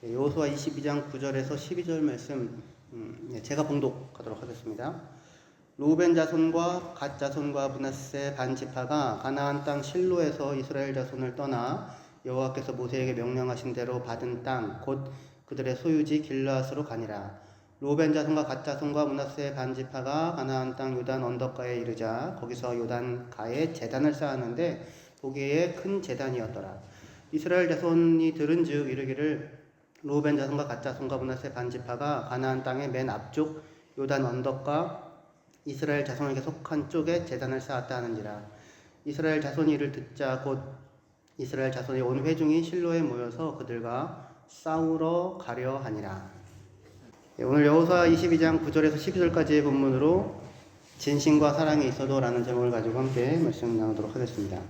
여호수아 22장 9절에서 12절 말씀 제가 봉독하도록 하겠습니다. 루벤 자손과 갓 자손과 므낫세 반 지파가 가나안 땅 실로에서 이스라엘 자손을 떠나 여호와께서 모세에게 명령하신 대로 받은 땅 곧 그들의 소유지 길르앗으로 가니라. 루벤 자손과 갓 자손과 므낫세 반 지파가 가나안 땅 요단 언덕가에 이르자 거기서 요단 가에 제단을 쌓았는데 보기에 큰 제단이었더라. 이스라엘 자손이 들은즉 이르기를 루벤 자손과 갓 자손과 므낫세 반 지파가 가나안 땅의 맨 앞쪽 요단 언덕과 이스라엘 자손에게 속한 쪽에 제단을 쌓았다 하는지라. 이스라엘 자손이 이를 듣자 곧 이스라엘 자손이 온 회중이 실로에 모여서 그들과 싸우러 가려 하니라. 오늘 여호수아 22장 9절에서 12절까지의 본문으로 진심과 사랑이 있어도 라는 제목을 가지고 함께 말씀 나누도록 하겠습니다.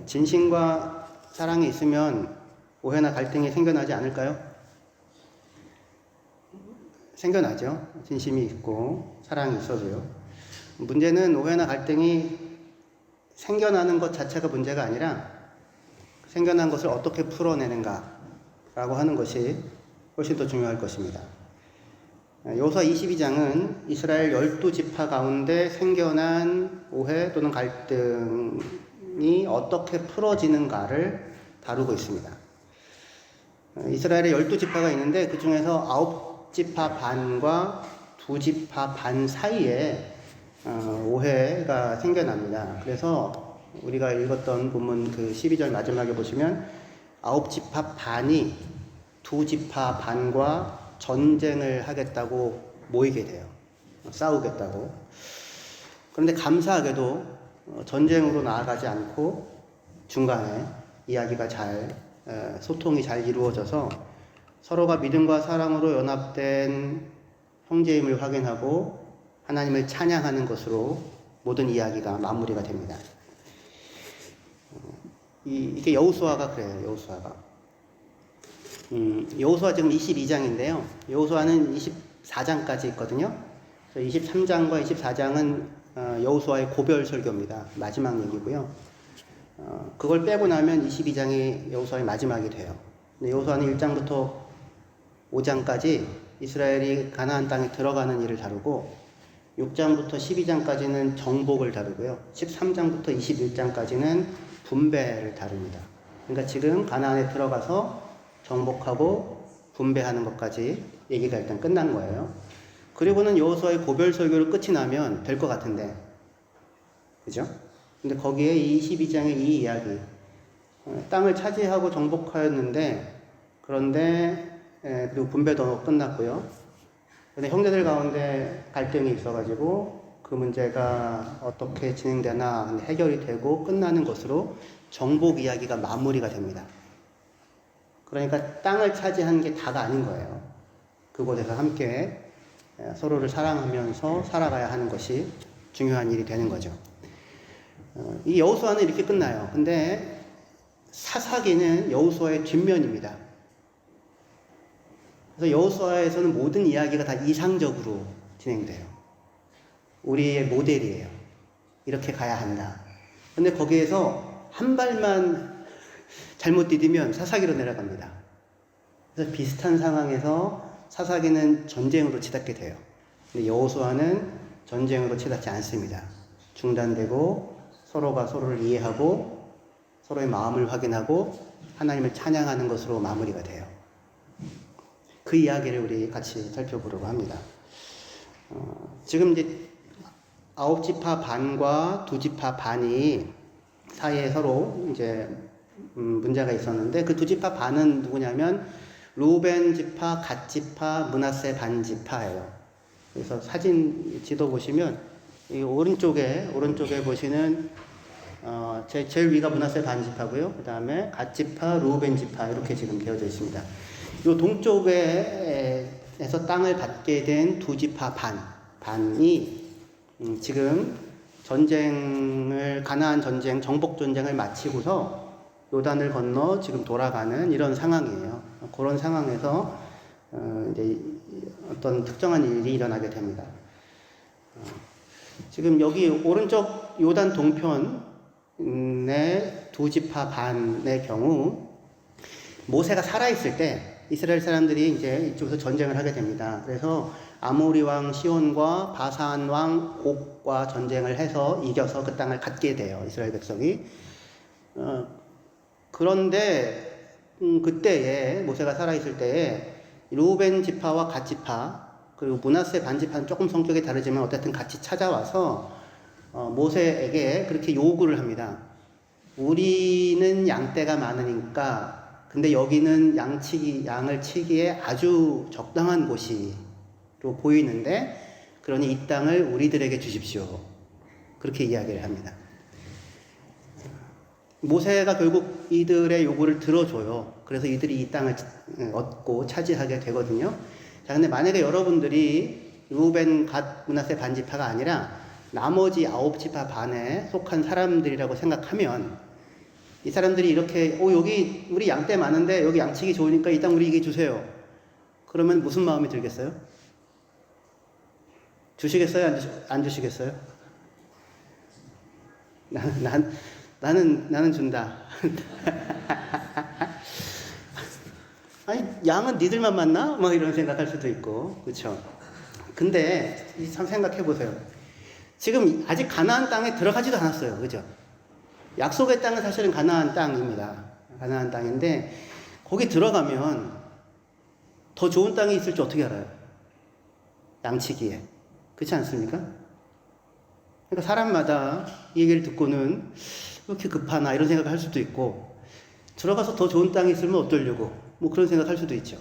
진심과 사랑이 있으면 오해나 갈등이 생겨나지 않을까요? 생겨나죠. 진심이 있고 사랑이 있어도요. 문제는 오해나 갈등이 생겨나는 것 자체가 문제가 아니라 생겨난 것을 어떻게 풀어내는가라고 하는 것이 훨씬 더 중요할 것입니다. 여호수아 22장은 이스라엘 12지파 가운데 생겨난 오해 또는 갈등이 어떻게 풀어지는가를 다루고 있습니다. 이스라엘에 12지파가 있는데 그 중에서 9지파 반과 2지파 반 사이에 오해가 생겨납니다. 그래서 우리가 읽었던 본문 그 12절 마지막에 보시면 9지파 반이 2지파 반과 전쟁을 하겠다고 모이게 돼요. 싸우겠다고. 그런데 감사하게도 전쟁으로 나아가지 않고 중간에 이야기가 소통이 잘 이루어져서 서로가 믿음과 사랑으로 연합된 형제임을 확인하고 하나님을 찬양하는 것으로 모든 이야기가 마무리가 됩니다. 이게 여호수아가 그래요. 여호수아 지금 22장인데요. 여호수아는 24장까지 있거든요. 23장과 24장은 여호수아의 고별 설교입니다. 마지막 얘기고요. 그걸 빼고 나면 22장이 여호수아의 마지막이 돼요. 근데 여호수아는 1장부터 5장까지 이스라엘이 가나안 땅에 들어가는 일을 다루고 6장부터 12장까지는 정복을 다루고요. 13장부터 21장까지는 분배를 다룹니다. 그러니까 지금 가나안에 들어가서 정복하고 분배하는 것까지 얘기가 일단 끝난 거예요. 그리고는 여호수아의 고별 설교를 끝이 나면 될 것 같은데, 그죠? 근데 거기에 22장의 이 이야기, 땅을 차지하고 정복하였는데, 그런데 그리고 분배도 끝났고요. 근데 형제들 가운데 갈등이 있어가지고 그 문제가 어떻게 진행되나 해결이 되고 끝나는 것으로 정복 이야기가 마무리가 됩니다. 그러니까 땅을 차지한 게 다가 아닌 거예요. 그곳에서 함께 서로를 사랑하면서 살아가야 하는 것이 중요한 일이 되는 거죠. 이 여호수아는 이렇게 끝나요. 근데 사사기는 여호수아의 뒷면입니다. 그래서 여호수아에서는 모든 이야기가 다 이상적으로 진행돼요. 우리의 모델이에요. 이렇게 가야 한다. 근데 거기에서 한 발만 잘못 디디면 사사기로 내려갑니다. 그래서 비슷한 상황에서 사사기는 전쟁으로 치닫게 돼요. 근데 여호수아는 전쟁으로 치닫지 않습니다. 중단되고 서로가 서로를 이해하고 서로의 마음을 확인하고 하나님을 찬양하는 것으로 마무리가 돼요. 그 이야기를 우리 같이 살펴보려고 합니다. 지금 이제 9지파 반과 2지파 반이 사이에 서로 이제 문제가 있었는데 그 2지파 반은 누구냐면 루벤 지파, 갓 지파, 므낫세 반 지파예요. 그래서 사진 지도 보시면 이 오른쪽에 보시는 제일 위가 므낫세 반 지파고요. 그 다음에 갓 지파, 루벤 지파 이렇게 지금 되어져 있습니다. 이 동쪽에서 땅을 받게 된 2지파 반이 지금 가나안 전쟁, 정복 전쟁을 마치고서 요단을 건너 지금 돌아가는 이런 상황이에요. 그런 상황에서 이제 어떤 특정한 일이 일어나게 됩니다. 지금 여기 오른쪽 요단 동편의 2지파 반의 경우 모세가 살아있을 때 이스라엘 사람들이 이제 이쪽에서 전쟁을 하게 됩니다. 그래서 아모리 왕 시온과 바산 왕 옥과 전쟁을 해서 이겨서 그 땅을 갖게 돼요. 이스라엘 백성이. 그런데 그때에 모세가 살아있을 때에 루벤 지파와 갓 지파 그리고 므낫세 반 지파는 조금 성격이 다르지만 어쨌든 같이 찾아와서 모세에게 그렇게 요구를 합니다. 우리는 양떼가 많으니까 근데 여기는 양을 치기에 아주 적당한 곳이로 보이는데 그러니 이 땅을 우리들에게 주십시오. 그렇게 이야기를 합니다. 모세가 결국 이들의 요구를 들어줘요. 그래서 이들이 이 땅을 얻고 차지하게 되거든요. 자, 근데 만약에 여러분들이 루벤, 갓, 므낫세 반 지파가 아니라 나머지 9지파 반에 속한 사람들이라고 생각하면 이 사람들이 이렇게 여기 우리 양떼 많은데 여기 양치기 좋으니까 이 땅 우리에게 주세요. 그러면 무슨 마음이 들겠어요? 주시겠어요? 안 주시겠어요? 나는 준다. 아니 양은 니들만 만나? 뭐 이런 생각할 수도 있고 그렇죠. 근데 참 생각해 보세요. 지금 아직 가나안 땅에 들어가지도 않았어요. 그죠? 약속의 땅은 사실은 가나안 땅입니다. 가나안 땅인데 거기 들어가면 더 좋은 땅이 있을지 어떻게 알아요? 양치기에. 그렇지 않습니까? 그러니까 사람마다 이 얘기를 듣고는 왜 이렇게 급하나 이런 생각을 할 수도 있고 들어가서 더 좋은 땅이 있으면 어떠려고 뭐 그런 생각할 수도 있죠.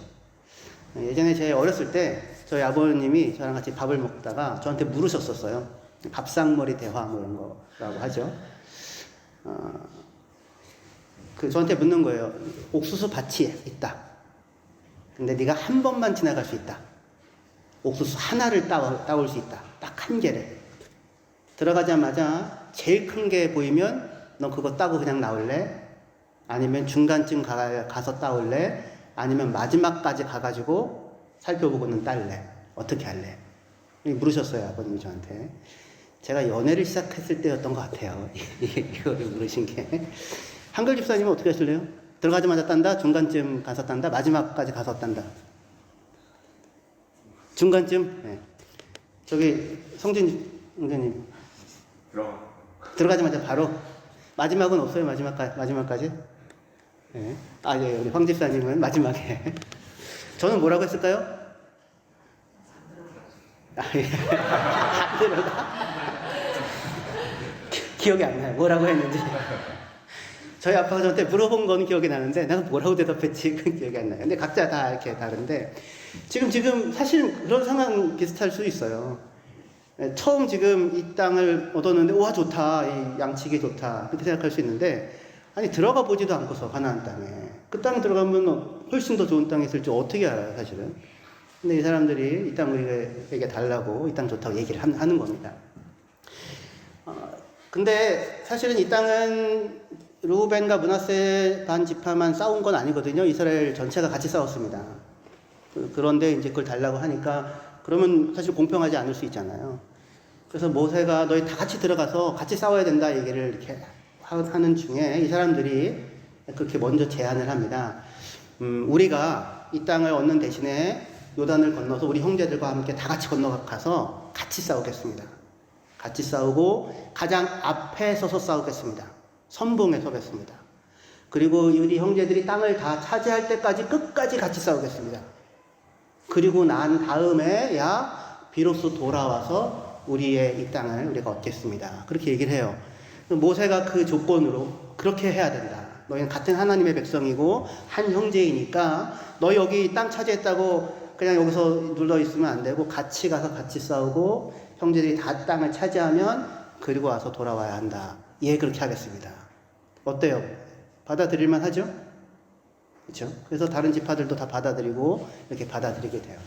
예전에 제 어렸을 때 저희 아버님이 저랑 같이 밥을 먹다가 저한테 물으셨었어요. 밥상머리 대화 뭐 이런 거라고 하죠. 저한테 묻는 거예요. 옥수수 밭이 있다. 근데 네가 한 번만 지나갈 수 있다. 옥수수 하나를 따올 수 있다. 딱 한 개를. 들어가자마자 제일 큰 게 보이면 너 그거 따고 그냥 나올래? 아니면 중간쯤 가서 따올래? 아니면 마지막까지 가가지고 살펴보고는 딸래? 어떻게 할래? 물으셨어요, 아버님이 저한테. 제가 연애를 시작했을 때였던 것 같아요. 이거를 물으신 게. 한글 집사님은 어떻게 하실래요? 들어가자마자 딴다? 중간쯤 가서 딴다? 마지막까지 가서 딴다? 중간쯤? 네. 저기 성진 형제님. 들어가자마자 바로? 마지막은 없어요? 마지막까지? 네. 예, 우리 황 집사님은 마지막에. 저는 뭐라고 했을까요? 안 들어가? 기억이 안 나요. 뭐라고 했는지. 저희 아빠가 저한테 물어본 건 기억이 나는데 내가 뭐라고 대답했지 그건 기억이 안 나요. 근데 각자 다 이렇게 다른데 지금 사실 그런 상황 비슷할 수 있어요. 처음 지금 이 땅을 얻었는데 와 좋다, 이 양치기 좋다 그렇게 생각할 수 있는데 아니 들어가 보지도 않고서 가나안 땅에 그 땅에 들어가면 훨씬 더 좋은 땅이 있을지 어떻게 알아요 사실은. 근데 이 사람들이 이 땅 우리에게 달라고 이 땅 좋다고 얘기를 하는 겁니다. 근데 사실은 이 땅은 루벤과 므낫세 반 지파만 싸운 건 아니거든요. 이스라엘 전체가 같이 싸웠습니다. 그런데 이제 그걸 달라고 하니까 그러면 사실 공평하지 않을 수 있잖아요. 그래서 모세가 너희 다 같이 들어가서 같이 싸워야 된다 얘기를 이렇게 하는 중에 이 사람들이 그렇게 먼저 제안을 합니다. 우리가 이 땅을 얻는 대신에 요단을 건너서 우리 형제들과 함께 다 같이 건너가서 같이 싸우겠습니다. 같이 싸우고 가장 앞에 서서 싸우겠습니다. 선봉에 서겠습니다. 그리고 우리 형제들이 땅을 다 차지할 때까지 끝까지 같이 싸우겠습니다. 그리고 난 다음에야 비로소 돌아와서 우리의 이 땅을 우리가 얻겠습니다. 그렇게 얘기를 해요. 모세가 그 조건으로 그렇게 해야 된다. 너희는 같은 하나님의 백성이고 한 형제이니까 너 여기 땅 차지했다고 그냥 여기서 눌러 있으면 안 되고 같이 가서 같이 싸우고 형제들이 다 땅을 차지하면 그리고 와서 돌아와야 한다. 예, 그렇게 하겠습니다. 어때요? 받아들일만 하죠? 그렇죠? 그래서 다른 지파들도 다 받아들이고 이렇게 받아들이게 돼요.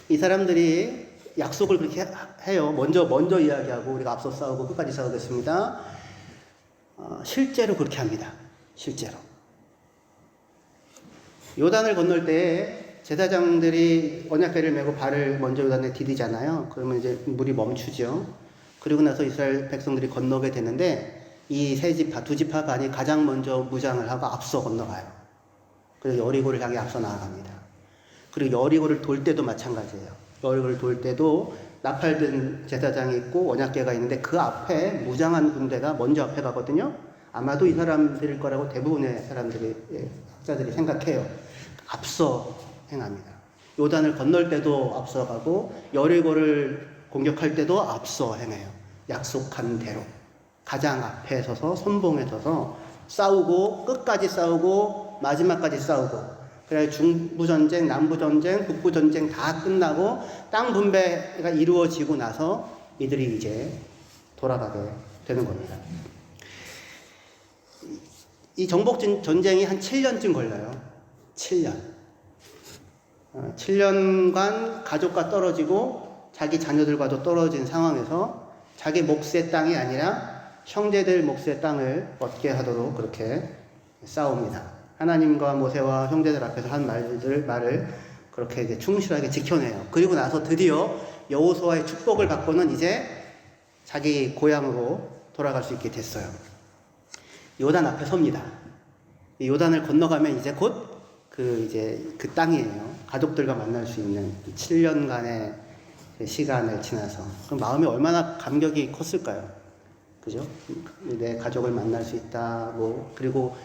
이 사람들이 약속을 그렇게 해요. 먼저 이야기하고 우리가 앞서 싸우고 끝까지 싸우겠습니다. 실제로 그렇게 합니다. 실제로. 요단을 건널 때 제사장들이 언약궤를 메고 발을 먼저 요단에 디디잖아요. 그러면 이제 물이 멈추죠. 그리고 나서 이스라엘 백성들이 건너게 되는데 이 두 지파 반이 가장 먼저 무장을 하고 앞서 건너가요. 그리고 여리고를 향해 앞서 나아갑니다. 그리고 여리고를 돌 때도 마찬가지예요. 여리고를 돌 때도 나팔든 제사장이 있고 언약궤가 있는데 그 앞에 무장한 군대가 먼저 앞에 가거든요. 아마도 이 사람들일 거라고 대부분의 사람들이, 학자들이 생각해요. 앞서 행합니다. 요단을 건널 때도 앞서가고 여리고를 공격할 때도 앞서 행해요. 약속한 대로 가장 앞에 서서 선봉에 서서 싸우고 끝까지 싸우고 마지막까지 싸우고, 그래 중부전쟁, 남부전쟁, 북부전쟁 다 끝나고 땅 분배가 이루어지고 나서 이들이 이제 돌아가게 되는 겁니다. 이 정복 전쟁이 한 7년쯤 걸려요. 7년. 7년간 가족과 떨어지고 자기 자녀들과도 떨어진 상황에서 자기 몫의 땅이 아니라 형제들 몫의 땅을 얻게 하도록 그렇게 싸웁니다. 하나님과 모세와 형제들 앞에서 한 말을 그렇게 이제 충실하게 지켜내요. 그리고 나서 드디어 여호수아의 축복을 받고는 이제 자기 고향으로 돌아갈 수 있게 됐어요. 요단 앞에 섭니다. 이 요단을 건너가면 이제 곧 그 땅이에요. 가족들과 만날 수 있는 7년간의 시간을 지나서. 그럼 마음이 얼마나 감격이 컸을까요? 그죠? 내 가족을 만날 수 있다. 그리고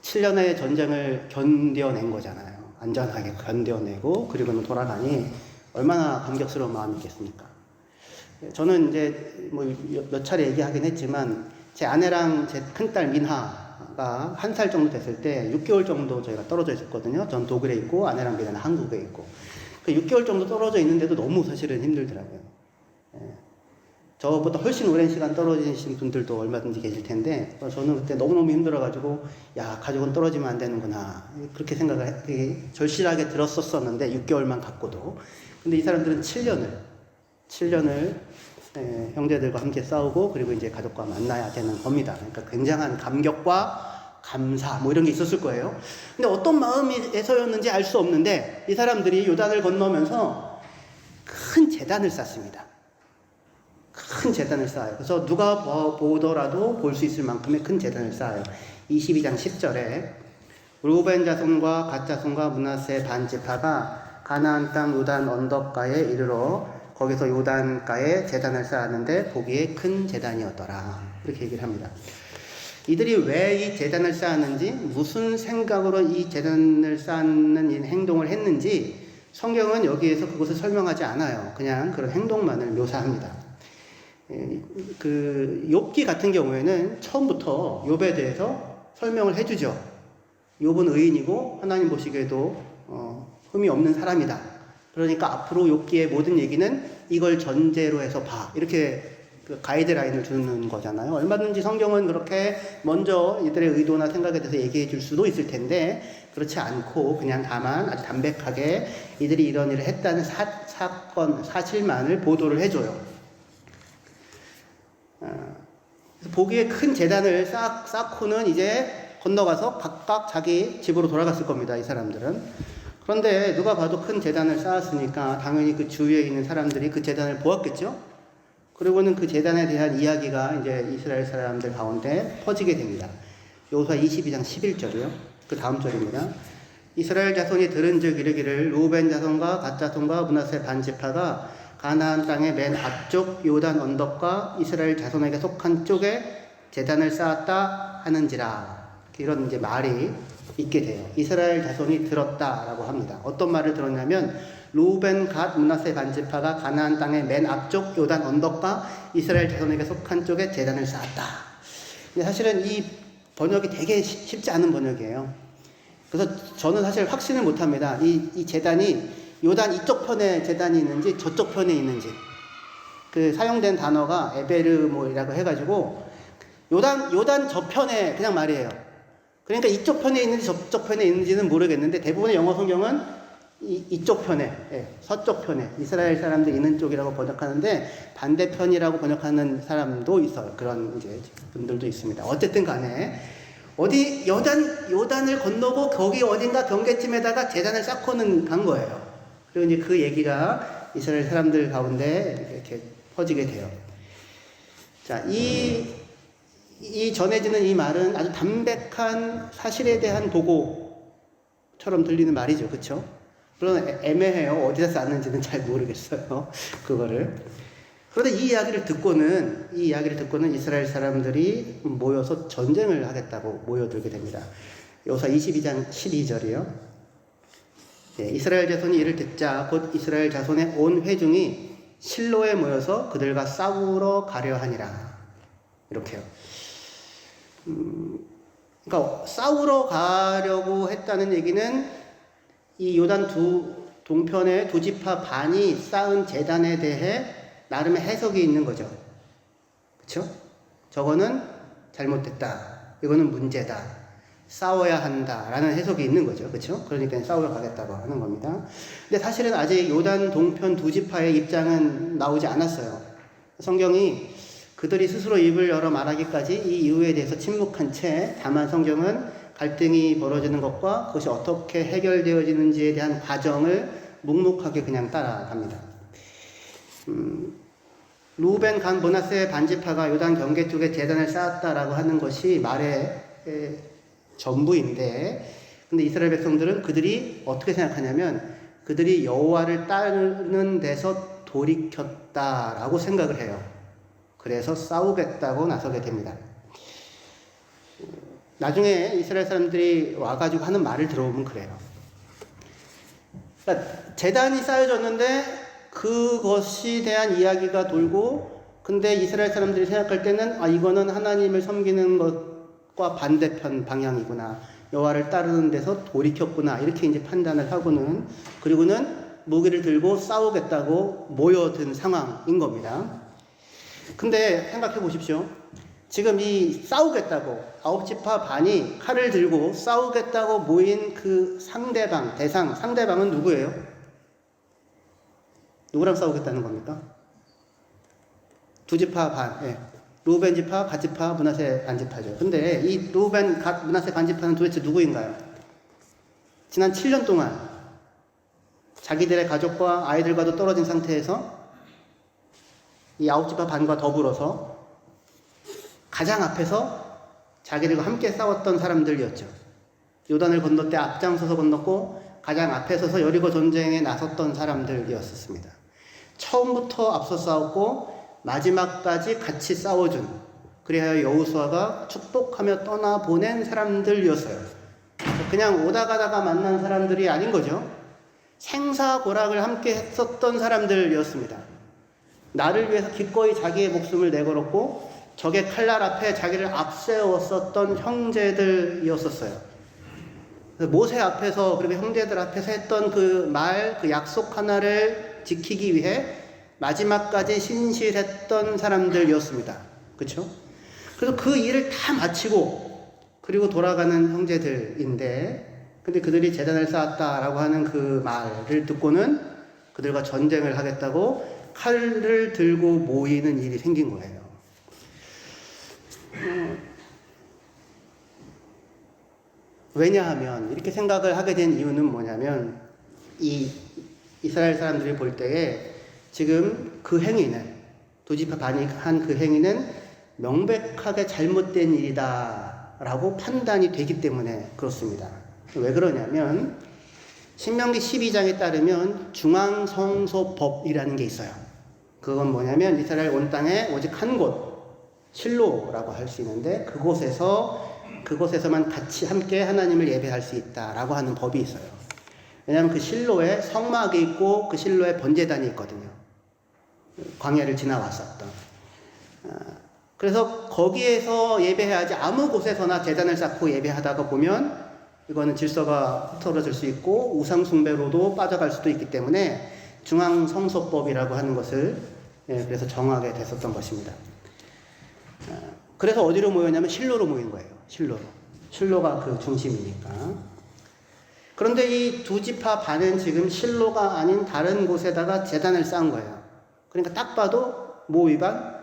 7년의 전쟁을 견뎌낸 거잖아요. 안전하게 견뎌내고, 그리고는 돌아가니 얼마나 감격스러운 마음이 있겠습니까? 저는 이제 몇 차례 얘기하긴 했지만, 제 아내랑 제 큰딸 민하가 1살 정도 됐을 때 6개월 정도 저희가 떨어져 있었거든요. 전 독일에 있고 아내랑 민하는 한국에 있고. 6개월 정도 떨어져 있는데도 너무 사실은 힘들더라고요. 저보다 훨씬 오랜 시간 떨어지신 분들도 얼마든지 계실 텐데, 저는 그때 너무너무 힘들어가지고, 야, 가족은 떨어지면 안 되는구나. 그렇게 생각을 되게 절실하게 들었었는데, 6개월만 갖고도. 근데 이 사람들은 7년을 형제들과 함께 싸우고, 그리고 이제 가족과 만나야 되는 겁니다. 그러니까 굉장한 감격과 감사, 이런 게 있었을 거예요. 근데 어떤 마음에서였는지 알 수 없는데, 이 사람들이 요단을 건너면서 큰 제단을 쌓습니다. 큰 제단을 쌓아요. 그래서 누가 보더라도 볼 수 있을 만큼의 큰 제단을 쌓아요. 22장 10절에 루벤 자손과 갓 자손과 므낫세 반 지파가 가나안 땅 요단 언덕가에 이르러 거기서 요단가에 제단을 쌓았는데 보기에 큰 제단이었더라. 이렇게 얘기를 합니다. 이들이 왜 이 제단을 쌓았는지, 무슨 생각으로 이 제단을 쌓는 이 행동을 했는지 성경은 여기에서 그것을 설명하지 않아요. 그냥 그런 행동만을 묘사합니다. 욥기 같은 경우에는 처음부터 욥에 대해서 설명을 해주죠. 욥은 의인이고 하나님 보시기에도 흠이 없는 사람이다. 그러니까 앞으로 욥기의 모든 얘기는 이걸 전제로 해서 봐. 이렇게 가이드라인을 주는 거잖아요. 얼마든지 성경은 그렇게 먼저 이들의 의도나 생각에 대해서 얘기해 줄 수도 있을 텐데, 그렇지 않고 그냥 다만 아주 담백하게 이들이 이런 일을 했다는 사실만을 보도를 해줘요. 그래서 보기에 큰 제단을 쌓고는 이제 건너가서 각각 자기 집으로 돌아갔을 겁니다. 이 사람들은. 그런데 누가 봐도 큰 제단을 쌓았으니까 당연히 그 주위에 있는 사람들이 그 제단을 보았겠죠. 그리고는 그 제단에 대한 이야기가 이제 이스라엘 사람들 가운데 퍼지게 됩니다. 여호수아 22장 11절이요. 그 다음 절입니다. 이스라엘 자손이 들은즉 이르기를 루벤 자손과 갓 자손과 므낫세 반 지파가 가나안 땅의 맨 앞쪽 요단 언덕과 이스라엘 자손에게 속한 쪽에 제단을 쌓았다 하는지라. 이런 이제 말이 있게 돼요. 이스라엘 자손이 들었다라고 합니다. 어떤 말을 들었냐면 루벤, 갓, 므낫세 반 지파가 가나안 땅의 맨 앞쪽 요단 언덕과 이스라엘 자손에게 속한 쪽에 제단을 쌓았다. 사실은 이 번역이 되게 쉽지 않은 번역이에요. 그래서 저는 사실 확신을 못합니다. 이 제단이 요단 이쪽 편에 제단이 있는지 저쪽 편에 있는지. 사용된 단어가 에베르모이라고 해가지고 요단 저편에 그냥 말이에요. 그러니까 이쪽 편에 있는지 저쪽 편에 있는지는 모르겠는데, 대부분의 영어 성경은 이쪽 편에, 서쪽 편에 이스라엘 사람들이 있는 쪽이라고 번역하는데, 반대편이라고 번역하는 사람도 있어요. 그런 이제 분들도 있습니다. 어쨌든 간에 어디 요단을 건너고 거기 어딘가 경계쯤에다가 제단을 쌓고는 간 거예요. 그리고 이제 그 얘기가 이스라엘 사람들 가운데 이렇게 퍼지게 돼요. 자, 이 전해지는 이 말은 아주 담백한 사실에 대한 보고, 것처럼 들리는 말이죠. 그쵸? 물론 애매해요. 어디서 쌌는지는 잘 모르겠어요. 그거를. 그런데 이 이야기를 듣고는 이스라엘 사람들이 모여서 전쟁을 하겠다고 모여들게 됩니다. 여호수아 22장 12절이요. 예, 이스라엘 자손이 이를 듣자 곧 이스라엘 자손의 온 회중이 실로에 모여서 그들과 싸우러 가려 하니라. 이렇게요. 그러니까 싸우러 가려고 했다는 얘기는 이 요단 동편의 두 지파 반이 쌓은 제단에 대해 나름의 해석이 있는 거죠. 그렇죠? 저거는 잘못됐다. 이거는 문제다. 싸워야 한다라는 해석이 있는 거죠. 그렇죠? 그러니까 싸우러 가겠다고 하는 겁니다. 근데 사실은 아직 요단 동편 두 지파의 입장은 나오지 않았어요. 성경이 그들이 스스로 입을 열어 말하기까지 이 이유에 대해서 침묵한 채, 다만 성경은 갈등이 벌어지는 것과 그것이 어떻게 해결되어지는지에 대한 과정을 묵묵하게 그냥 따라갑니다. 루벤, 간, 므낫세 반지파가 요단 경계 쪽에 제단을 쌓았다라고 하는 것이 말의 전부인데, 근데 이스라엘 백성들은 그들이 어떻게 생각하냐면 그들이 여호와를 따르는 데서 돌이켰다라고 생각을 해요. 그래서 싸우겠다고 나서게 됩니다. 나중에 이스라엘 사람들이 와가지고 하는 말을 들어보면 그래요. 그러니까 제단이 쌓여졌는데 그것이 대한 이야기가 돌고, 근데 이스라엘 사람들이 생각할 때는 이거는 하나님을 섬기는 것과 반대편 방향이구나, 여호와를 따르는 데서 돌이켰구나, 이렇게 이제 판단을 하고는, 그리고는 무기를 들고 싸우겠다고 모여든 상황인 겁니다. 근데 생각해 보십시오. 지금 이 싸우겠다고 아홉 지파 반이 칼을 들고 싸우겠다고 모인 그 상대방은 누구예요? 누구랑 싸우겠다는 겁니까? 두 지파 반, 예. 루벤 지파, 갓 지파, 므낫세 반지파죠. 근데 이 루벤, 갓, 므낫세 반지파는 도대체 누구인가요? 지난 7년 동안 자기들의 가족과 아이들과도 떨어진 상태에서 이 아홉 지파 반과 더불어서 가장 앞에서 자기들과 함께 싸웠던 사람들이었죠. 요단을 건널 때 앞장서서 건넜고 가장 앞에 서서 여리고 전쟁에 나섰던 사람들이었습니다. 처음부터 앞서 싸웠고 마지막까지 같이 싸워준, 그래야 여호수아가 축복하며 떠나보낸 사람들이었어요. 그냥 오다 가다가 만난 사람들이 아닌 거죠. 생사고락을 함께 했었던 사람들이었습니다. 나를 위해서 기꺼이 자기의 목숨을 내걸었고 적의 칼날 앞에 자기를 앞세웠었던 형제들이었었어요. 모세 앞에서, 그리고 형제들 앞에서 했던 그 말, 그 약속 하나를 지키기 위해 마지막까지 신실했던 사람들이었습니다. 그렇죠? 그래서 그 일을 다 마치고 그리고 돌아가는 형제들인데, 근데 그들이 제단을 쌓았다라고 하는 그 말을 듣고는 그들과 전쟁을 하겠다고 칼을 들고 모이는 일이 생긴 거예요. 왜냐하면 이렇게 생각을 하게 된 이유는 뭐냐면, 이 이스라엘 사람들이 볼 때에 지금 그 행위는, 두 지파 반이 한 그 행위는 명백하게 잘못된 일이다 라고 판단이 되기 때문에 그렇습니다. 왜 그러냐면 신명기 12장에 따르면 중앙성소법이라는 게 있어요. 그건 뭐냐면 이스라엘 온 땅에 오직 한 곳, 실로라고 할 수 있는데 그곳에서만 같이 함께 하나님을 예배할 수 있다라고 하는 법이 있어요. 왜냐하면 그 실로에 성막이 있고 그 실로에 번제단이 있거든요. 광야를 지나왔었던. 그래서 거기에서 예배해야지 아무 곳에서나 제단을 쌓고 예배하다가 보면 이거는 질서가 흐트러질 수 있고 우상 숭배로도 빠져갈 수도 있기 때문에 중앙성소법이라고 하는 것을 그래서 정하게 됐었던 것입니다. 그래서 어디로 모였냐면 실로로 모인 거예요. 실로가 그 중심이니까. 그런데 이 두 지파 반은 지금 실로가 아닌 다른 곳에다가 제단을 쌓은 거예요. 그러니까 딱 봐도 뭐 위반?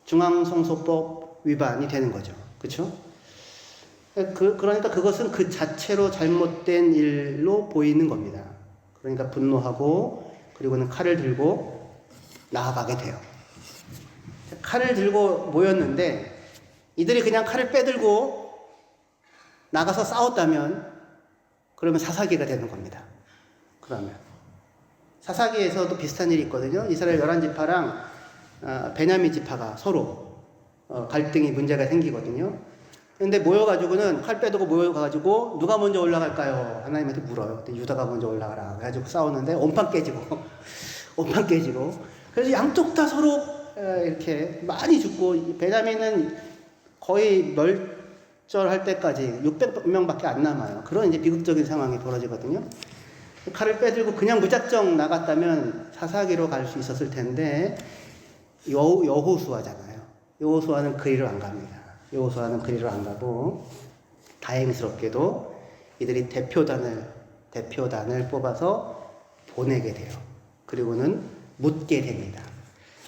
중앙성소법 위반이 되는 거죠. 그렇죠? 그러니까 그것은 그 자체로 잘못된 일로 보이는 겁니다. 그러니까 분노하고 그리고는 칼을 들고 나아가게 돼요. 칼을 들고 모였는데 이들이 그냥 칼을 빼들고 나가서 싸웠다면 그러면 사사기가 되는 겁니다. 그러면 사사기에서도 비슷한 일이 있거든요. 이스라엘 11지파랑 베냐민 지파가 서로 갈등이 문제가 생기거든요. 근데 모여가지고는 칼 빼두고 모여가지고 누가 먼저 올라갈까요? 하나님한테 물어요. 근데 유다가 먼저 올라가라. 그래가지고 싸우는데 온판 깨지고 온판 깨지고 그래서 양쪽 다 서로 이렇게 많이 죽고 베냐민은 거의 멸절할 때까지 600명밖에 안 남아요. 그런 이제 비극적인 상황이 벌어지거든요. 칼을 빼들고 그냥 무작정 나갔다면 사사기로 갈 수 있었을 텐데 여호수아잖아요. 여호수아는 그 일을 안 갑니다. 여호수아는 그 일을 안 가고 다행스럽게도 이들이 대표단을 뽑아서 보내게 돼요. 그리고는 묻게 됩니다.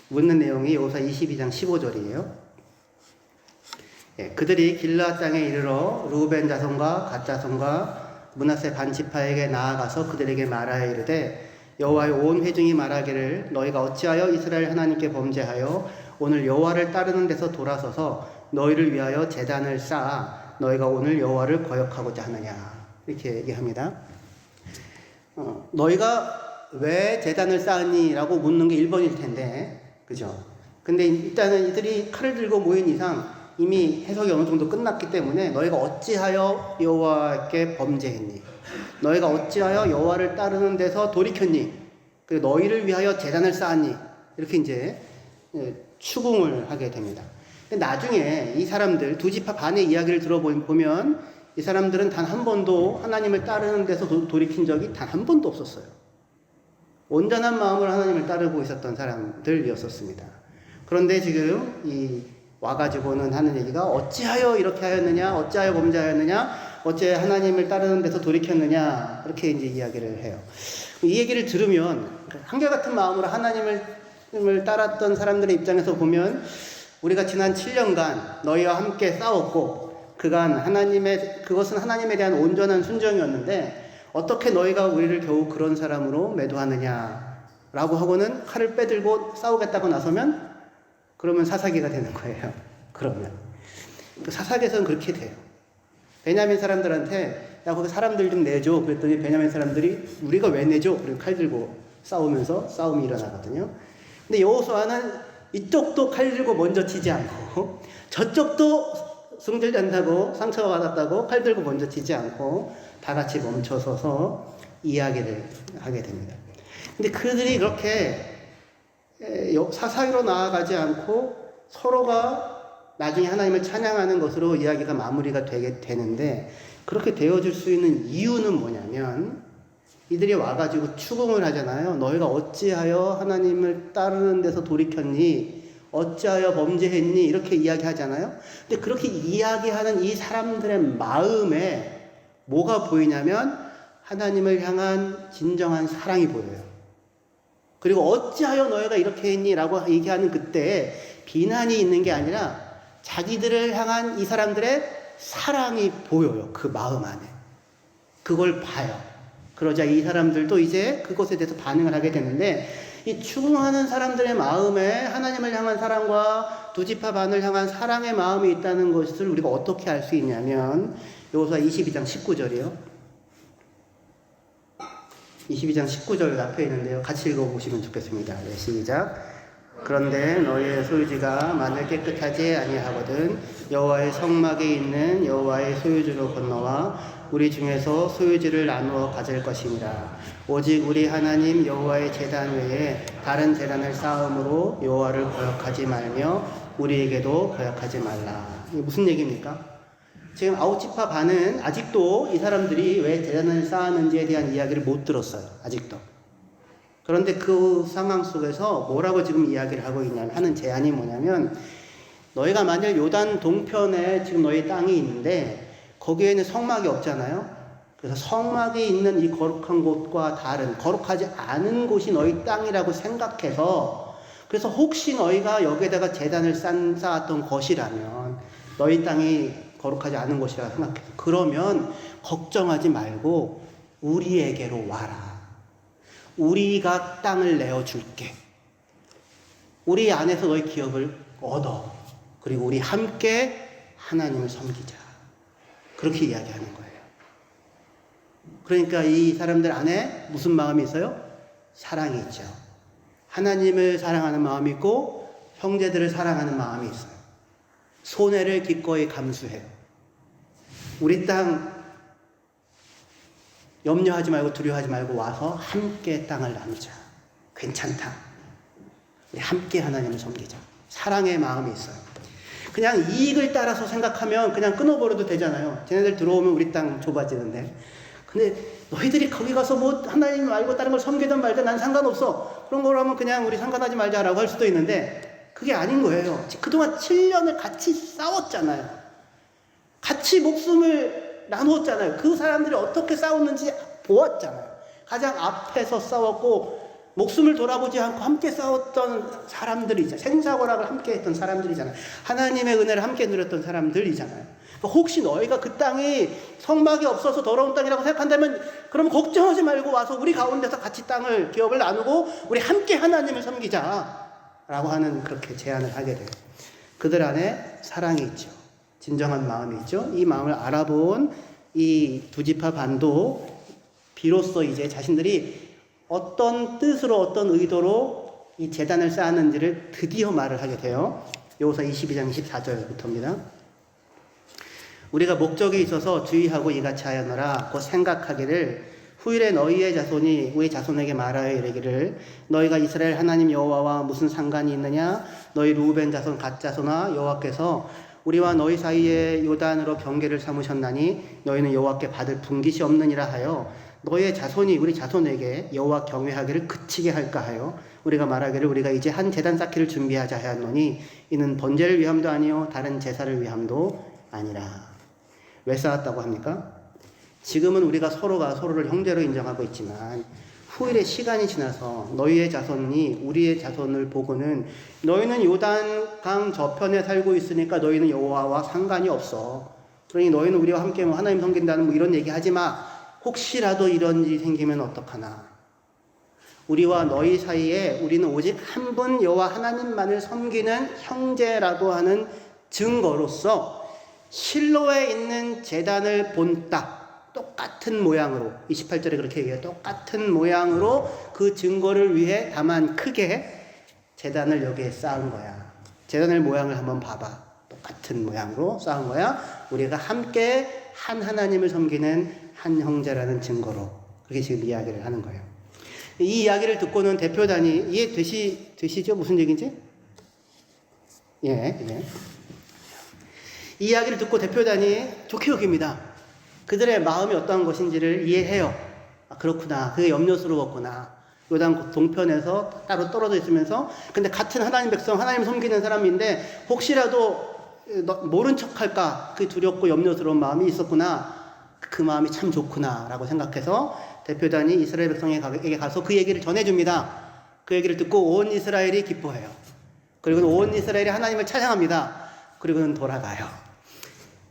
묻는 내용이 여호수아 22장 15절이에요. 예, 그들이 길르앗 땅에 이르러 르우벤 자손과 갓 자손과 므낫세 반 지파에게 나아가서 그들에게 말하여 이르되 여호와의 온 회중이 말하기를 너희가 어찌하여 이스라엘 하나님께 범죄하여 오늘 여호와를 따르는 데서 돌아서서 너희를 위하여 제단을 쌓아 너희가 오늘 여호와를 거역하고자 하느냐 이렇게 얘기합니다. 너희가 왜 제단을 쌓으니? 라고 묻는 게 1번일 텐데 그죠? 근데 일단은 이들이 칼을 들고 모인 이상 이미 해석이 어느 정도 끝났기 때문에 너희가 어찌하여 여호와께 범죄했니? 너희가 어찌하여 여호와를 따르는 데서 돌이켰니? 그리고 너희를 위하여 제단을 쌓았니? 이렇게 이제 추궁을 하게 됩니다. 근데 나중에 이 사람들 두 지파 반의 이야기를 들어보면 이 사람들은 단 한 번도 하나님을 따르는 데서 돌이킨 적이 단 한 번도 없었어요. 온전한 마음으로 하나님을 따르고 있었던 사람들이었습니다. 그런데 지금 이 와가지고는 하는 얘기가 어찌하여 이렇게 하였느냐, 어찌하여 범죄하였느냐, 어찌하여 하나님을 따르는 데서 돌이켰느냐 이렇게 이제 이야기를 해요. 이 얘기를 들으면 한결같은 마음으로 하나님을 따랐던 사람들의 입장에서 보면 우리가 지난 7년간 너희와 함께 싸웠고 그것은 하나님에 대한 온전한 순종이었는데 어떻게 너희가 우리를 겨우 그런 사람으로 매도하느냐 라고 하고는 칼을 빼들고 싸우겠다고 나서면 그러면 사사기가 되는 거예요. 그러면 사사기에서는 그렇게 돼요. 베냐민 사람들한테 야 거기 사람들 좀 내줘 그랬더니 베냐민 사람들이 우리가 왜 내줘? 그리고 칼 들고 싸우면서 싸움이 일어나거든요. 근데 여호수아는 이쪽도 칼 들고 먼저 치지 않고 저쪽도 승질 난다고 상처가 받았다고 칼 들고 먼저 치지 않고 다 같이 멈춰서서 이야기를 하게 됩니다. 근데 그들이 그렇게 사사기로 나아가지 않고 서로가 나중에 하나님을 찬양하는 것으로 이야기가 마무리가 되는데 그렇게 되어줄 수 있는 이유는 뭐냐면 이들이 와가지고 추궁을 하잖아요. 너희가 어찌하여 하나님을 따르는 데서 돌이켰니? 어찌하여 범죄했니? 이렇게 이야기하잖아요. 근데 그렇게 이야기하는 이 사람들의 마음에 뭐가 보이냐면 하나님을 향한 진정한 사랑이 보여요. 그리고 어찌하여 너희가 이렇게 했니? 라고 얘기하는 그때 비난이 있는 게 아니라 자기들을 향한 이 사람들의 사랑이 보여요. 그 마음 안에. 그걸 봐요. 그러자 이 사람들도 이제 그것에 대해서 반응을 하게 되는데 이 추궁하는 사람들의 마음에 하나님을 향한 사랑과 두 지파 반을 향한 사랑의 마음이 있다는 것을 우리가 어떻게 알 수 있냐면 여호수아 22장 19절이요. 22장 19절 앞에 있는데요. 같이 읽어보시면 좋겠습니다. 네, 시작. 그런데 너희의 소유지가 만일 깨끗하지 아니하거든 여호와의 성막에 있는 여호와의 소유지로 건너와 우리 중에서 소유지를 나누어 가질 것이니라. 오직 우리 하나님 여호와의 제단 외에 다른 제단을 쌓음으로 여호와를 거역하지 말며 우리에게도 거역하지 말라. 이게 무슨 얘기입니까? 지금 아웃지파 반은 아직도 이 사람들이 왜 제단을 쌓았는지에 대한 이야기를 못 들었어요. 아직도. 그런데 그 상황 속에서 뭐라고 지금 이야기를 하고 있냐면 하는 제안이 뭐냐면 너희가 만일 요단 동편에 지금 너희 땅이 있는데 거기에는 성막이 없잖아요. 그래서 성막이 있는 이 거룩한 곳과 다른 거룩하지 않은 곳이 너희 땅이라고 생각해서 그래서 혹시 너희가 여기에다가 제단을 쌓았던 것이라면 너희 땅이 거룩하지 않은 곳이라고 생각해서 그러면 걱정하지 말고 우리에게로 와라. 우리가 땅을 내어줄게. 우리 안에서 너희 기업을 얻어. 그리고 우리 함께 하나님을 섬기자. 그렇게 이야기하는 거예요. 그러니까 이 사람들 안에 무슨 마음이 있어요? 사랑이 있죠. 하나님을 사랑하는 마음이 있고 형제들을 사랑하는 마음이 있어요. 손해를 기꺼이 감수해요. 우리 땅 염려하지 말고 두려워하지 말고 와서 함께 땅을 나누자. 괜찮다. 우리 함께 하나님을 섬기자. 사랑의 마음이 있어요. 그냥 이익을 따라서 생각하면 그냥 끊어버려도 되잖아요. 쟤네들 들어오면 우리 땅 좁아지는데. 근데 너희들이 거기 가서 뭐 하나님 말고 다른 걸 섬기든 말든 난 상관없어. 그런 걸 하면 그냥 우리 상관하지 말자라고 할 수도 있는데 그게 아닌 거예요. 그동안 7년을 같이 싸웠잖아요. 같이 목숨을 나누었잖아요. 그 사람들이 어떻게 싸웠는지 보았잖아요. 가장 앞에서 싸웠고 목숨을 돌아보지 않고 함께 싸웠던 사람들이잖아요. 생사고락을 함께 했던 사람들이잖아요. 하나님의 은혜를 함께 누렸던 사람들이잖아요. 혹시 너희가 그 땅이 성막이 없어서 더러운 땅이라고 생각한다면 그러면 걱정하지 말고 와서 우리 가운데서 같이 땅을 기업을 나누고 우리 함께 하나님을 섬기자라고 하는 그렇게 제안을 하게 돼요. 그들 안에 사랑이 있죠. 진정한 마음이 있죠. 이 마음을 알아본 이 두 지파 반도 비로소 이제 자신들이 어떤 뜻으로 어떤 의도로 이 제단을 쌓았는지를 드디어 말을 하게 돼요. 여호수아 22장 24절부터입니다. 우리가 목적이 있어서 주의하고 이같이 하였노라. 곧 생각하기를 후일에 너희의 자손이 우리 자손에게 말하여 이르기를 너희가 이스라엘 하나님 여호와와 무슨 상관이 있느냐. 너희 루벤 자손 갓 자손아 여호와께서 우리와 너희 사이에 요단으로 경계를 삼으셨나니 너희는 여호와께 받을 분깃이 없느니라 하여 너희의 자손이 우리 자손에게 여호와 경외하기를 그치게 할까 하여 우리가 말하기를 우리가 이제 한 제단 쌓기를 준비하자 하였노니 이는 번제를 위함도 아니요 다른 제사를 위함도 아니라. 왜 쌓았다고 합니까? 지금은 우리가 서로가 서로를 형제로 인정하고 있지만 후일에 시간이 지나서 너희의 자손이 우리의 자손을 보고는 너희는 요단강 저편에 살고 있으니까 너희는 여호와와 상관이 없어. 그러니 너희는 우리와 함께 뭐 하나님 섬긴다는 뭐 이런 얘기 하지 마. 혹시라도 이런 일이 생기면 어떡하나. 우리와 너희 사이에 우리는 오직 한 분 여호와 하나님만을 섬기는 형제라고 하는 증거로서 실로에 있는 제단을 본따 똑같은 모양으로 28절에 그렇게 얘기해요. 똑같은 모양으로 그 증거를 위해 다만 크게 제단을 여기에 쌓은 거야. 제단의 모양을 한번 봐봐. 똑같은 모양으로 쌓은 거야. 우리가 함께 한 하나님을 섬기는 한 형제라는 증거로. 그렇게 지금 이야기를 하는 거예요. 이 이야기를 듣고는 대표단이 이해되시죠? 무슨 얘기인지? 예. 이 이야기를 듣고 대표단이 좋게 여깁니다. 그들의 마음이 어떠한 것인지를 이해해요. 아, 그렇구나. 그게 염려스러웠구나. 요단 동편에서 따로 떨어져 있으면서 근데 같은 하나님 백성, 하나님 섬기는 사람인데 혹시라도 모른 척할까 그 두렵고 염려스러운 마음이 있었구나. 그 마음이 참 좋구나 라고 생각해서 대표단이 이스라엘 백성에게 가서 그 얘기를 전해줍니다. 그 얘기를 듣고 온 이스라엘이 기뻐해요. 그리고 온 이스라엘이 하나님을 찬양합니다. 그리고는 돌아가요.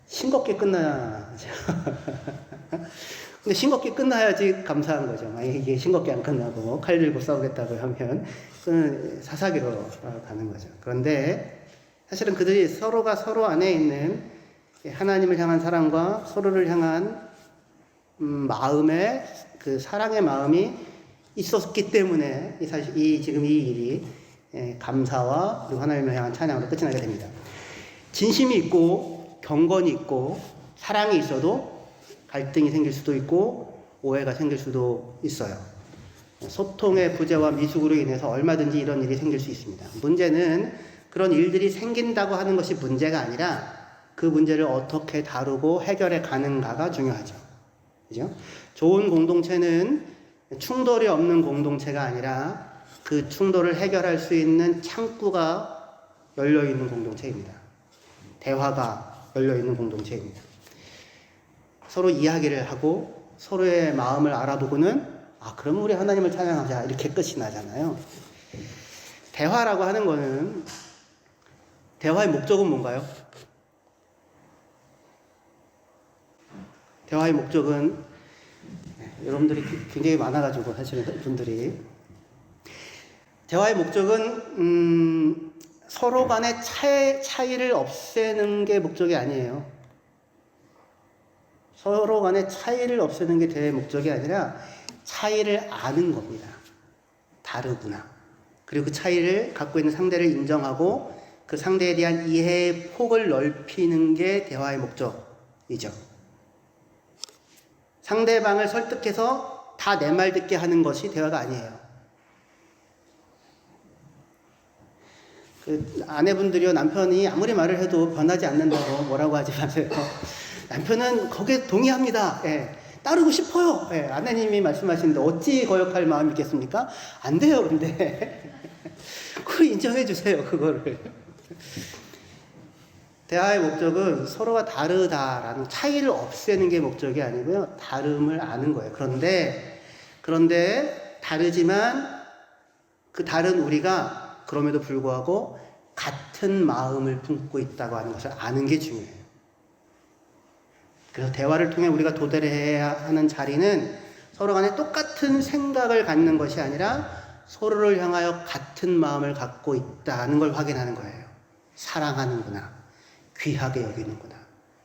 싱겁게 끝나죠. 근데 싱겁게 끝나야지 감사한 거죠. 만약에 이게 싱겁게 안 끝나고 칼 들고 싸우겠다고 하면 그건 사사기로 가는 거죠. 그런데 사실은 그들이 서로가 서로 안에 있는 하나님을 향한 사랑과 서로를 향한 마음의 그 사랑의 마음이 있었기 때문에 사실 지금 이 일이 감사와 그리고 하나님을 향한 찬양으로 끝이 나게 됩니다. 진심이 있고 경건이 있고 사랑이 있어도 갈등이 생길 수도 있고 오해가 생길 수도 있어요. 소통의 부재와 미숙으로 인해서 얼마든지 이런 일이 생길 수 있습니다. 문제는 그런 일들이 생긴다고 하는 것이 문제가 아니라 그 문제를 어떻게 다루고 해결해 가는가가 중요하죠. 그죠? 좋은 공동체는 충돌이 없는 공동체가 아니라 그 충돌을 해결할 수 있는 창구가 열려있는 공동체입니다. 대화가 열려있는 공동체입니다. 서로 이야기를 하고 서로의 마음을 알아보고는 그럼 우리 하나님을 찬양하자 이렇게 끝이 나잖아요. 대화라고 하는 거는 대화의 목적은 뭔가요? 대화의 목적은 여러분들이 굉장히 많아가지고 사실은 분들이 대화의 목적은 서로 간의 차이를 없애는 게 목적이 아니에요. 서로 간의 차이를 없애는 게 대화의 목적이 아니라 차이를 아는 겁니다. 다르구나. 그리고 그 차이를 갖고 있는 상대를 인정하고 그 상대에 대한 이해의 폭을 넓히는 게 대화의 목적이죠. 상대방을 설득해서 다 내 말 듣게 하는 것이 대화가 아니에요. 그 아내분들이요, 남편이 아무리 말을 해도 변하지 않는다고 뭐라고 하지 마세요. 남편은 거기에 동의합니다. 예, 따르고 싶어요. 예, 아내님이 말씀하시는데 어찌 거역할 마음이 있겠습니까? 안 돼요, 근데. 그걸 인정해 주세요, 그거를. 대화의 목적은 서로가 다르다라는 차이를 없애는 게 목적이 아니고요, 다름을 아는 거예요. 그런데 다르지만 그 다른 우리가 그럼에도 불구하고 같은 마음을 품고 있다고 하는 것을 아는 게 중요해요. 그래서 대화를 통해 우리가 도달을 해야 하는 자리는 서로 간에 똑같은 생각을 갖는 것이 아니라 서로를 향하여 같은 마음을 갖고 있다는 걸 확인하는 거예요. 사랑하는구나. 귀하게 여기는구나.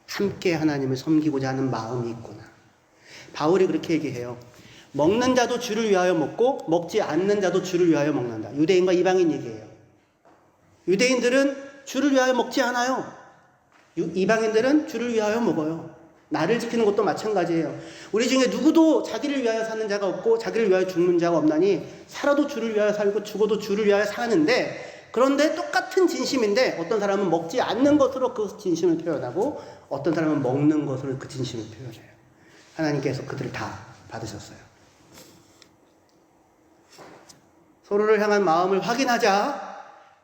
함께 하나님을 섬기고자 하는 마음이 있구나. 바울이 그렇게 얘기해요. 먹는 자도 주를 위하여 먹고 먹지 않는 자도 주를 위하여 먹는다. 유대인과 이방인 얘기예요. 유대인들은 주를 위하여 먹지 않아요. 이방인들은 주를 위하여 먹어요. 나를 지키는 것도 마찬가지예요. 우리 중에 누구도 자기를 위하여 사는 자가 없고 자기를 위하여 죽는 자가 없나니 살아도 주를 위하여 살고 죽어도 주를 위하여 사는데, 그런데 똑같은 진심인데 어떤 사람은 먹지 않는 것으로 그 진심을 표현하고 어떤 사람은 먹는 것으로 그 진심을 표현해요. 하나님께서 그들을 다 받으셨어요. 서로를 향한 마음을 확인하자.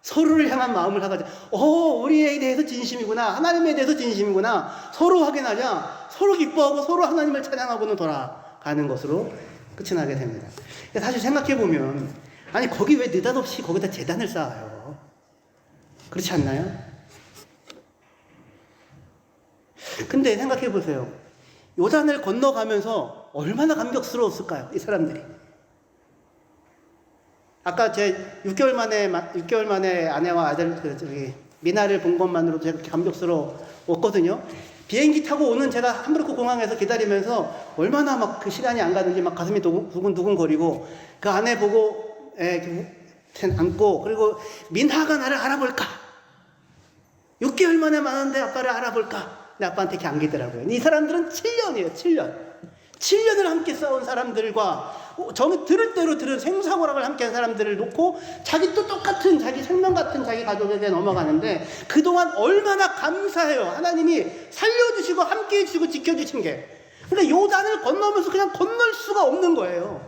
서로를 향한 마음을 하자. 우리에 대해서 진심이구나. 하나님에 대해서 진심이구나. 서로 확인하자. 서로 기뻐하고 서로 하나님을 찬양하고는 돌아가는 것으로 끝이 나게 됩니다. 사실 생각해보면, 아니, 거기 왜 느닷없이 거기다 제단을 쌓아요? 그렇지 않나요? 근데 생각해보세요. 요단을 건너가면서 얼마나 감격스러웠을까요? 이 사람들이. 아까 제 6개월 만에 아내와 아들, 미나를 본 것만으로도 제가 감격스러웠거든요. 비행기 타고 오는 제가 함부르크 공항에서 기다리면서 얼마나 막 그 시간이 안 가는지 막 가슴이 두근두근 거리고, 그 아내 보고, 안고, 그리고 민하가 나를 알아볼까? 6개월 만에 많은데 아빠를 알아볼까? 근데 아빠한테 이렇게 안기더라고요. 이 사람들은 7년이에요, 7년. 7년을 함께 싸운 사람들과 저는 들을 대로 들은 생사고락을 함께 한 사람들을 놓고 자기 또 똑같은 자기 생명 같은 자기 가족에게 넘어가는데 그동안 얼마나 감사해요. 하나님이 살려주시고 함께 해주시고 지켜주신 게. 그러니까 요단을 건너면서 그냥 건널 수가 없는 거예요.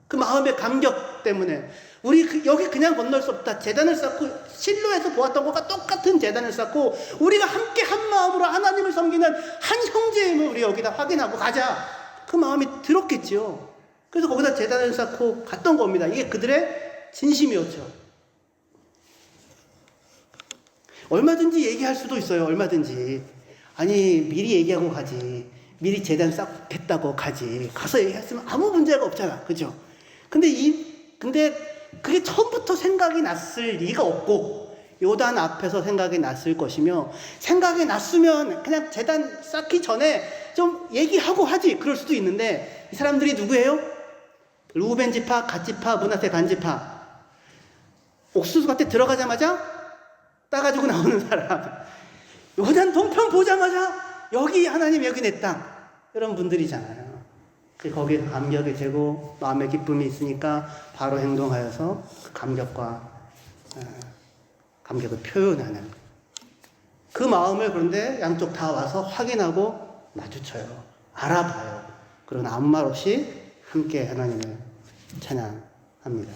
그 마음의 감격 때문에. 우리 여기 그냥 건널 수 없다. 제단을 쌓고 실로에서 보았던 것과 똑같은 제단을 쌓고 우리가 함께 한 마음으로 하나님을 섬기는 한 형제임을 우리 여기다 확인하고 가자. 그 마음이 들었겠죠. 그래서 거기다 제단을 쌓고 갔던 겁니다. 이게 그들의 진심이었죠. 얼마든지 얘기할 수도 있어요. 얼마든지. 아니, 미리 얘기하고 가지. 미리 제단 쌓겠다고 가지. 가서 얘기했으면 아무 문제가 없잖아. 그죠? 근데 그게 처음부터 생각이 났을 리가 없고, 요단 앞에서 생각이 났을 것이며, 생각이 났으면 그냥 제단 쌓기 전에 좀 얘기하고 하지. 그럴 수도 있는데, 이 사람들이 누구예요? 루벤 지파, 갓 지파, 므낫세 단 지파. 옥수수밭에 들어가자마자 따가지고 나오는 사람. 요단 동편 보자마자 여기 하나님, 여기 내 땅. 이런 분들이잖아요. 거기에 감격이 되고 마음의 기쁨이 있으니까 바로 행동하여서 그 감격을 표현하는 그 마음을, 그런데 양쪽 다 와서 확인하고 마주쳐요. 알아봐요. 그러나 아무 말 없이 함께 하나님을 찬양합니다.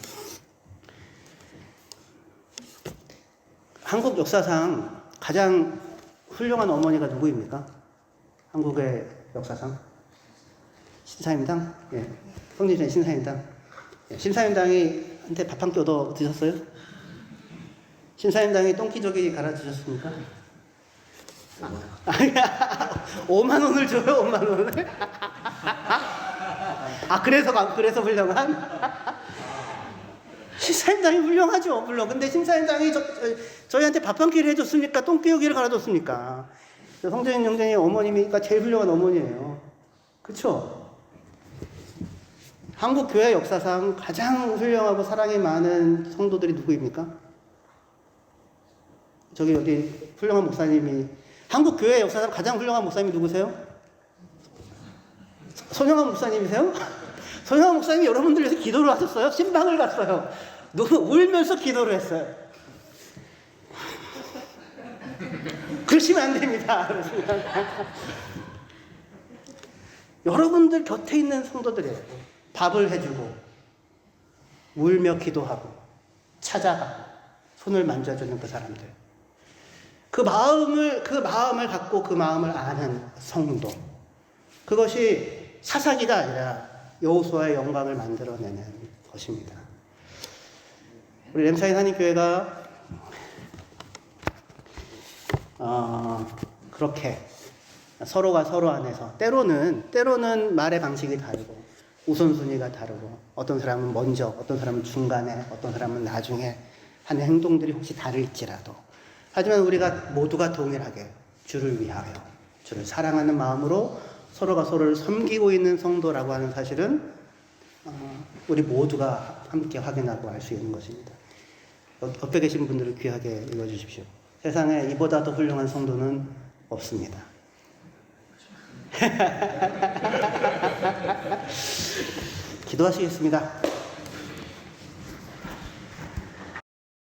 한국 역사상 가장 훌륭한 어머니가 누구입니까? 한국의 역사상? 신사임당? 예. 성진의 신사임당. 예. 신사임당이 한테 밥 한 끼 얻어 드셨어요? 신사임당이 똥기저귀 갈아주셨습니까? 5만 원을 줘요, 5만 원을? 그래서 훌륭한? 신사임당이 훌륭하죠, 물론. 근데 신사임당이 저희한테 밥 한 끼를 해줬습니까? 똥기저귀를 갈아줬습니까? 성진 형제의 어머님이니까 제일 훌륭한 어머니예요. 그쵸? 한국 교회 역사상 가장 훌륭하고 사랑이 많은 성도들이 누구입니까? 저기 어디 훌륭한 목사님이, 한국 교회 역사상 가장 훌륭한 목사님이 누구세요? 손영환 목사님이세요? 손영환 목사님이 여러분들 위해서 기도를 하셨어요? 신방을 갔어요. 너무 울면서 기도를 했어요. 그러시면 안 됩니다. 여러분들 곁에 있는 성도들이에요. 밥을 해주고 울며 기도하고 찾아가고 손을 만져주는 그 사람들. 그 마음을 갖고 그 마음을 아는 성도. 그것이 사사기가 아니라 여호수아의 영광을 만들어내는 것입니다. 우리 램사인 한인교회가 그렇게 서로가 서로 안에서 때로는 말의 방식이 다르고 우선순위가 다르고 어떤 사람은 먼저, 어떤 사람은 중간에, 어떤 사람은 나중에 하는 행동들이 혹시 다를지라도 하지만 우리가 모두가 동일하게 주를 위하여 주를 사랑하는 마음으로 서로가 서로를 섬기고 있는 성도라고 하는 사실은 우리 모두가 함께 확인하고 알 수 있는 것입니다. 옆에 계신 분들을 귀하게 읽어주십시오. 세상에 이보다 더 훌륭한 성도는 없습니다. 기도하시겠습니다.